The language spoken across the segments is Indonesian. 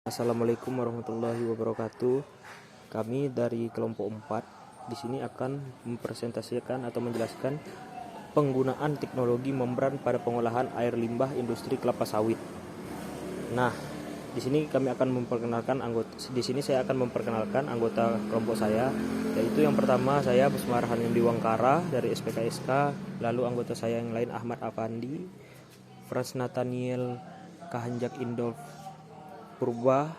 Assalamualaikum warahmatullahi wabarakatuh. Kami dari kelompok 4 di sini akan mempresentasikan atau menjelaskan penggunaan teknologi membran pada pengolahan air limbah industri kelapa sawit. Nah, di sini saya akan memperkenalkan anggota kelompok saya, yaitu yang pertama saya Busmar Hanindi Wangkara dari SPKSK, lalu anggota saya yang lain Ahmad Afandi, Frans Nathaniel Kahanjak Indolf Purba,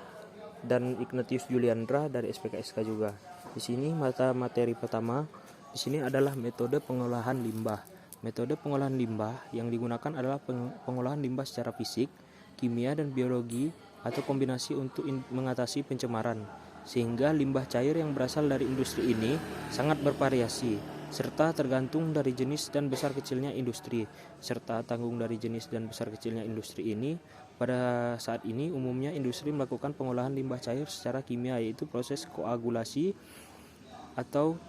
dan Ignatius Juliandra dari SPKSK juga. Di sini materi pertama di sini adalah metode pengolahan limbah. Metode pengolahan limbah yang digunakan adalah pengolahan limbah secara fisik, kimia, dan biologi atau kombinasi untuk mengatasi pencemaran. Sehingga limbah cair yang berasal dari industri ini sangat bervariasi serta tergantung dari jenis dan besar kecilnya industri. Pada saat ini umumnya industri melakukan pengolahan limbah cair secara kimia, yaitu proses koagulasi atau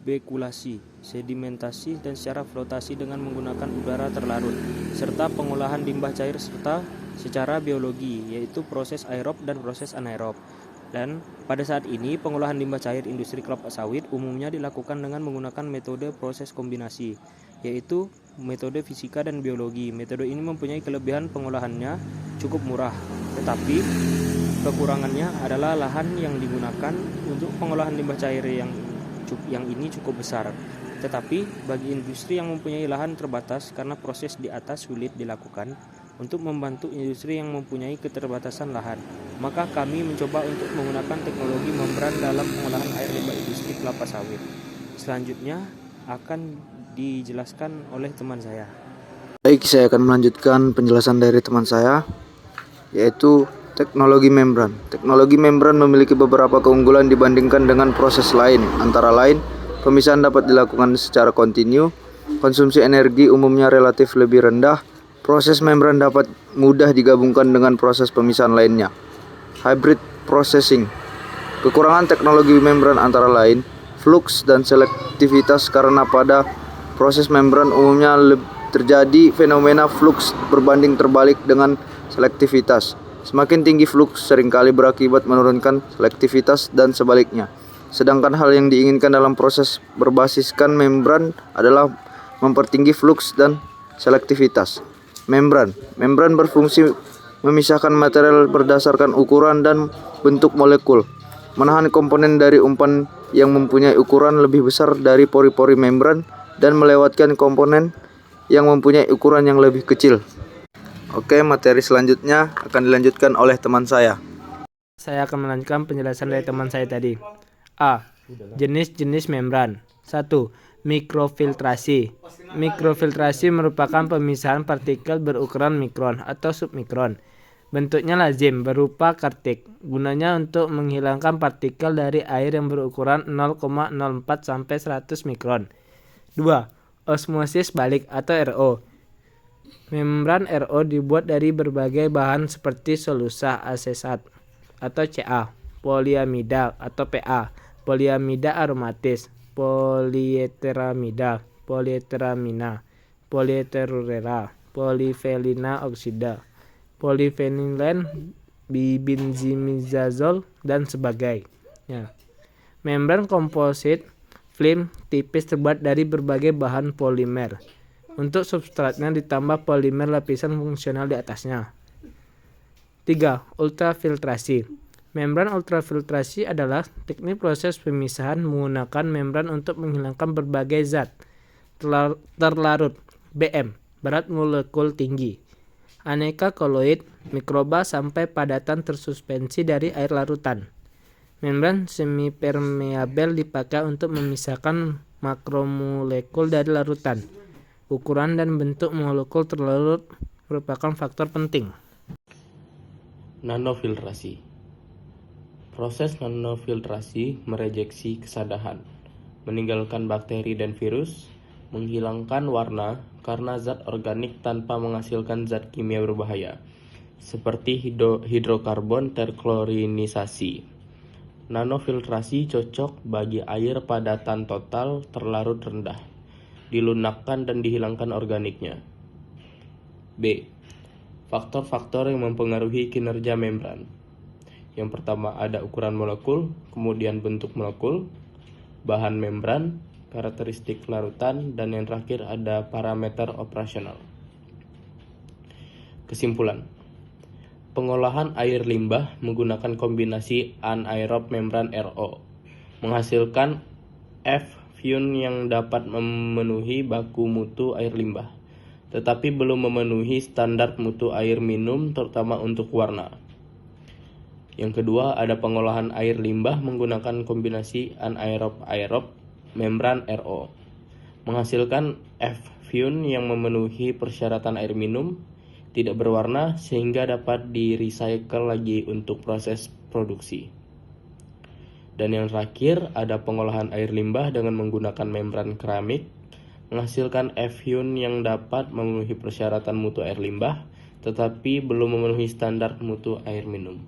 bekulasi, sedimentasi, dan secara flotasi dengan menggunakan udara terlarut, serta pengolahan limbah cair serta secara biologi, yaitu proses aerob dan proses anaerob. Dan pada saat ini pengolahan limbah cair industri kelapa sawit umumnya dilakukan dengan menggunakan metode proses kombinasi, yaitu metode fisika dan biologi. Metode ini mempunyai kelebihan pengolahannya cukup murah, tetapi kekurangannya adalah lahan yang digunakan untuk pengolahan limbah cair yang ini cukup besar. Tetapi bagi industri yang mempunyai lahan terbatas karena proses di atas sulit dilakukan, untuk membantu industri yang mempunyai keterbatasan lahan, maka kami mencoba untuk menggunakan teknologi membran dalam pengolahan air limbah industri kelapa sawit. Selanjutnya akan dijelaskan oleh teman saya. Baik, saya akan melanjutkan penjelasan dari teman saya, yaitu teknologi membran. Teknologi membran memiliki beberapa keunggulan dibandingkan dengan proses lain. Antara lain, pemisahan dapat dilakukan secara kontinu, konsumsi energi umumnya relatif lebih rendah, proses membran dapat mudah digabungkan dengan proses pemisahan lainnya. Hybrid processing. Kekurangan teknologi membran antara lain flux dan selektivitas, karena pada proses membran umumnya terjadi fenomena flux berbanding terbalik dengan selektivitas. Semakin tinggi flux seringkali berakibat menurunkan selektivitas dan sebaliknya. Sedangkan hal yang diinginkan dalam proses berbasiskan membran adalah mempertinggi flux dan selektivitas. Membran berfungsi memisahkan material berdasarkan ukuran dan bentuk molekul, menahan komponen dari umpan yang mempunyai ukuran lebih besar dari pori-pori membran, dan melewatkan komponen yang mempunyai ukuran yang lebih kecil. Oke, materi selanjutnya akan dilanjutkan oleh teman saya. Saya akan melanjutkan penjelasan dari teman saya tadi. A. Jenis-jenis membran. 1. Mikrofiltrasi. Mikrofiltrasi merupakan pemisahan partikel berukuran mikron atau submikron. Bentuknya lazim berupa kartik. Gunanya untuk menghilangkan partikel dari air yang berukuran 0,04 sampai 100 mikron. 2. Osmosis balik atau RO. Membran RO dibuat dari berbagai bahan seperti selusa asesat atau Ca, poliamida atau Pa, poliamida aromatis, polieteramida, polieteramina, polieterurera, polifenila oksida, polifenilen bibenzimidazol, dan sebagainya. Membran komposit film tipis terbuat dari berbagai bahan polimer. Untuk substratnya ditambah polimer lapisan fungsional di atasnya. 3. Ultrafiltrasi. Membran ultrafiltrasi adalah teknik proses pemisahan menggunakan membran untuk menghilangkan berbagai zat terlarut BM, berat molekul tinggi, aneka koloid, mikroba, sampai padatan tersuspensi dari air larutan. Membran semipermeabel dipakai untuk memisahkan makromolekul dari larutan. Ukuran dan bentuk molekul terlarut merupakan faktor penting. Nanofiltrasi. Proses nanofiltrasi merejeksi kesadahan, meninggalkan bakteri dan virus, menghilangkan warna karena zat organik tanpa menghasilkan zat kimia berbahaya, seperti hidrokarbon terklorisasi. Nanofiltrasi cocok bagi air padatan total terlarut rendah, dilunakkan dan dihilangkan organiknya. B. Faktor-faktor yang mempengaruhi kinerja membran. Yang pertama ada ukuran molekul, kemudian bentuk molekul, bahan membran, karakteristik larutan, dan yang terakhir ada parameter operasional. Kesimpulan. Pengolahan air limbah menggunakan kombinasi anaerob membran RO menghasilkan F-fuel yang dapat memenuhi baku mutu air limbah, tetapi belum memenuhi standar mutu air minum terutama untuk warna. Yang kedua, ada pengolahan air limbah menggunakan kombinasi anaerob-aerob membran RO menghasilkan F-fuel yang memenuhi persyaratan air minum, tidak berwarna sehingga dapat di-recycle lagi untuk proses produksi. Dan yang terakhir, ada pengolahan air limbah dengan menggunakan membran keramik menghasilkan F-fuel yang dapat memenuhi persyaratan mutu air limbah tetapi belum memenuhi standar mutu air minum.